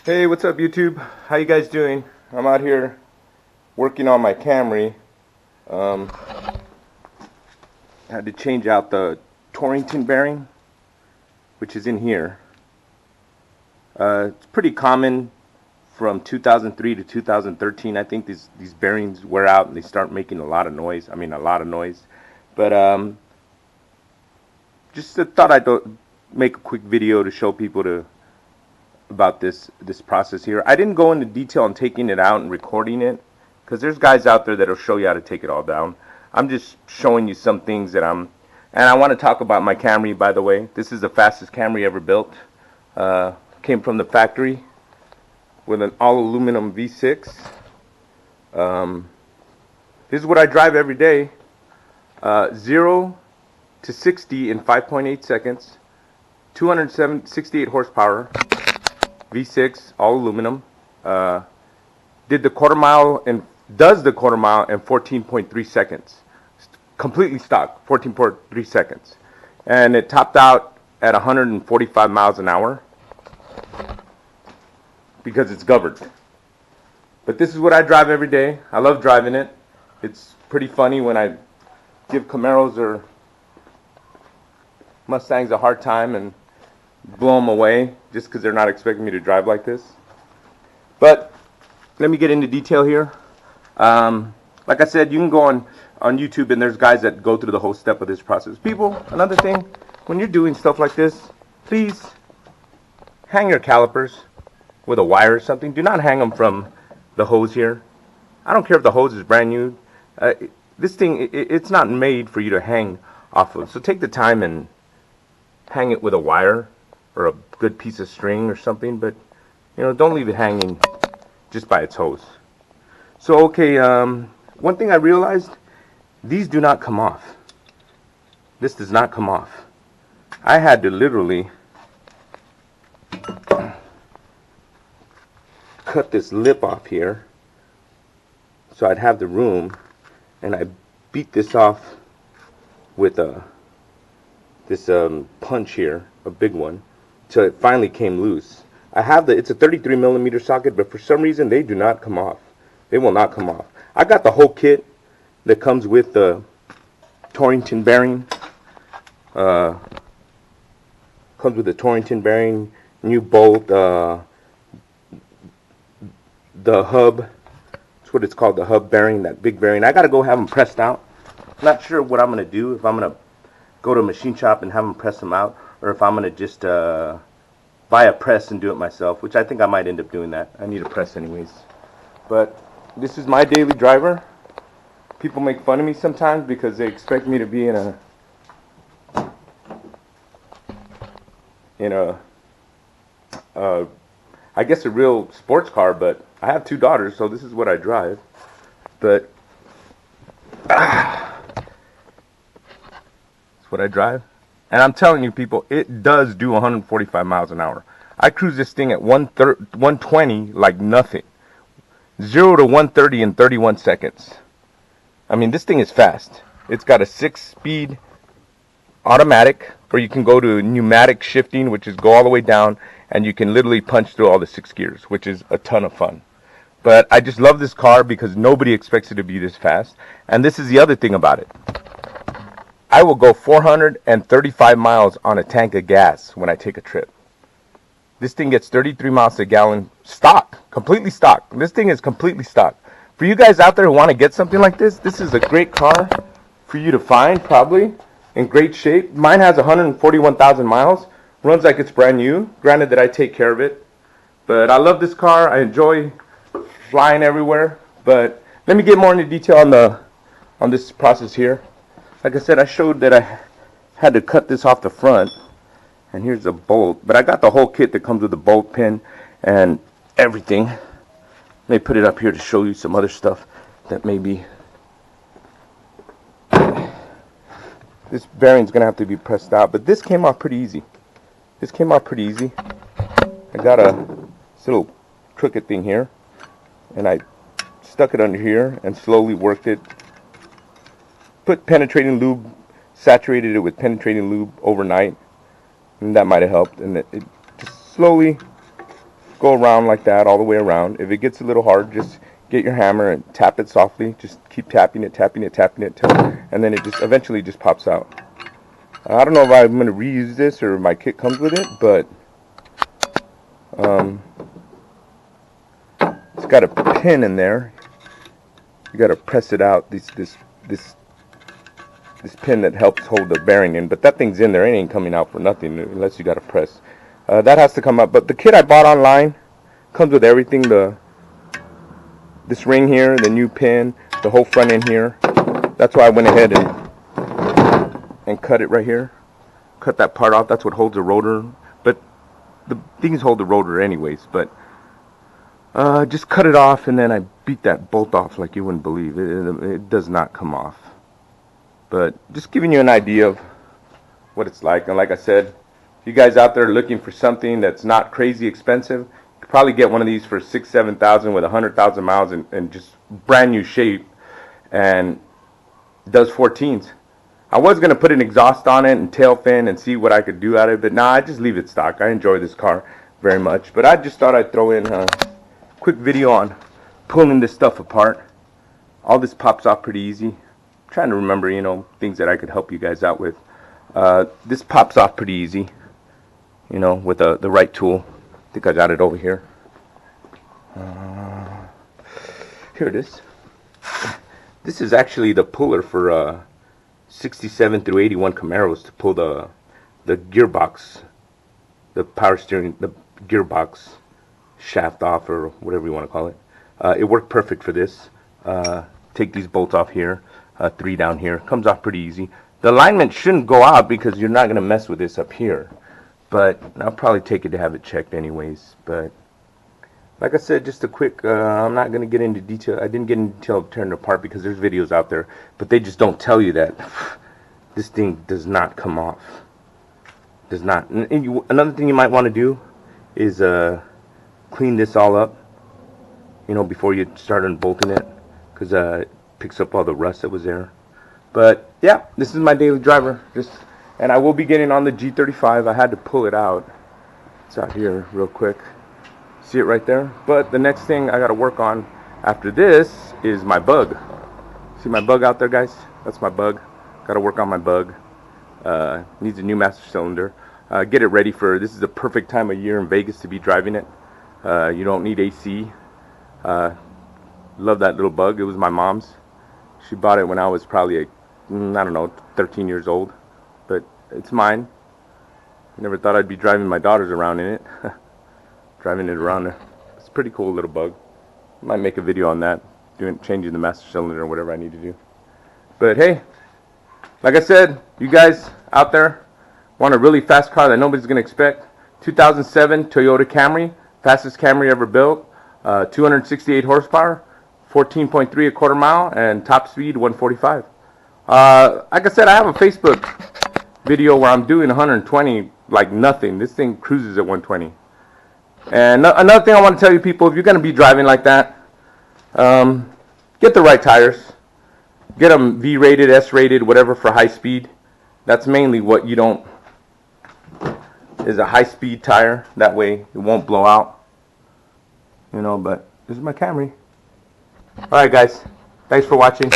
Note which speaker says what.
Speaker 1: Hey, what's up YouTube? How you guys doing? I'm out here working on my Camry. I had to change out the Torrington bearing, which is in here. It's pretty common from 2003 to 2013. I think these bearings wear out and they start making a lot of noise. But just thought I'd make a quick video to show people about this process here. I didn't go into detail on taking it out and recording it because there's guys out there that'll show you how to take it all down. I'm just showing you some things that and I want to talk about my Camry, by the way. This is the fastest Camry ever built. Came from the factory with an all aluminum V6. This is what I drive every day. 0 to 60 in 5.8 seconds. 268 horsepower. V6, all aluminum. Does the quarter mile in 14.3 seconds. Completely stock, 14.3 seconds. And it topped out at 145 miles an hour because it's governed. But this is what I drive every day. I love driving it. It's pretty funny when I give Camaros or Mustangs a hard time and blow them away just because they're not expecting me to drive like this. But let me get into detail here. Like I said, you can go on YouTube and there's guys that go through the whole step of this process. People, another thing, when you're doing stuff like this, please hang your calipers with a wire or something. Do not hang them from the hose here. I don't care if the hose is brand new. This thing, it's not made for you to hang off of. So take the time and hang it with a wire or a good piece of string or something, but don't leave it hanging just by its hose. So okay, one thing I realized, these do not come off. This does not come off. I had to literally cut this lip off here so I'd have the room, and I beat this off with this punch here, a big one, till it finally came loose. It's a 33 millimeter socket, but for some reason they do not come off. They will not come off. I got the whole kit that comes with the Torrington bearing. Comes with the Torrington bearing, new bolt, the hub. That's what it's called, the hub bearing, that big bearing. I got to go have them pressed out. I'm not sure what I'm going to do, if I'm going to go to a machine shop and have them press them out, or if I'm going to just buy a press and do it myself, which I think I might end up doing that. I need a press anyways. But this is my daily driver. People make fun of me sometimes because they expect me to be in I guess a real sports car, but I have 2 daughters, so this is what I drive. But that's what I drive. And I'm telling you people, it does do 145 miles an hour. I cruise this thing at 120 like nothing. 0 to 130 in 31 seconds. I mean, this thing is fast. It's got a 6-speed automatic, or you can go to pneumatic shifting, which is go all the way down, and you can literally punch through all the 6 gears, which is a ton of fun. But I just love this car because nobody expects it to be this fast. And this is the other thing about it. I will go 435 miles on a tank of gas when I take a trip. This thing gets 33 miles a gallon stock, completely stock. This thing is completely stock. For you guys out there who want to get something like this is a great car for you to find, probably in great shape. Mine has 141,000 miles, runs like it's brand new. Granted that I take care of it, but I love this car. I enjoy flying everywhere. But let me get more into detail on this process here. Like I said, I showed that I had to cut this off the front, and here's a bolt. But I got the whole kit that comes with the bolt pin and everything. Let me put it up here to show you some other stuff that maybe this bearing's gonna have to be pressed out. But this came off pretty easy. I got this little crooked thing here, and I stuck it under here and slowly worked it. Put penetrating lube, saturated it with penetrating lube overnight, and that might have helped. And it just slowly go around like that, all the way around. If it gets a little hard, just get your hammer and tap it softly. Just keep tapping it, tapping it, tapping it, and then it just eventually just pops out. I don't know if I'm going to reuse this or my kit comes with it, but it's got a pin in there. You got to press it out. This pin that helps hold the bearing in, but that thing's in there. It ain't coming out for nothing unless you got to press. That has to come up. But the kit I bought online comes with everything. This ring here, the new pin, the whole front end here. That's why I went ahead and cut it right here. Cut that part off. That's what holds the rotor. But the things hold the rotor anyways. But just cut it off, and then I beat that bolt off like you wouldn't believe. It does not come off. But just giving you an idea of what it's like. And like I said, if you guys out there looking for something that's not crazy expensive, you could probably get one of these for $6,000-7,000 with 100,000 miles and just brand new shape, and does 14s. I was going to put an exhaust on it and tail fin and see what I could do out of it, but nah, I just leave it stock. I enjoy this car very much. But I just thought I'd throw in a quick video on pulling this stuff apart. All this pops off pretty easy. I'm trying to remember, you know, things that I could help you guys out with. This pops off pretty easy, you know, with the right tool. I think I got it over here. Here it is. This is actually the puller for 67 through 81 Camaros to pull the gearbox, the power steering, the gearbox shaft off, or whatever you want to call it. It worked perfect for this. Take these bolts off here, 3 down here. Comes off pretty easy. The alignment shouldn't go out because you're not going to mess with this up here. But I'll probably take it to have it checked anyways. But like I said, just a quick, I'm not going to get into detail. I didn't get into detail of tearing it apart because there's videos out there. But they just don't tell you that this thing does not come off. Does not. And another thing you might want to do is clean this all up, you know, before you start unbolting it, because it picks up all the rust that was there. But yeah, this is my daily driver. And I will be getting on the G35. I had to pull it out. It's out here real quick. See it right there? But the next thing I got to work on after this is my bug. See my bug out there, guys? That's my bug. Got to work on my bug. Needs a new master cylinder. Get it ready for, this is the perfect time of year in Vegas to be driving it. You don't need AC. Love that little bug. It was my mom's. She bought it when I was probably, I don't know, 13 years old. But it's mine. I never thought I'd be driving my daughters around in it. Driving it around there. It's a pretty cool little bug. Might make a video on that, changing the master cylinder or whatever I need to do. But hey, like I said, you guys out there want a really fast car that nobody's going to expect. 2007 Toyota Camry, fastest Camry ever built, 268 horsepower, 14.3 a quarter mile, and top speed 145. Like I said, I have a Facebook video where I'm doing 120 like nothing. This thing cruises at 120. And another thing I want to tell you people, if you're going to be driving like that, get the right tires. Get them V-rated, S-rated, whatever for high speed. That's mainly what you don't, is a high-speed tire. That way it won't blow out. You know, but this is my Camry. Alright guys, thanks for watching.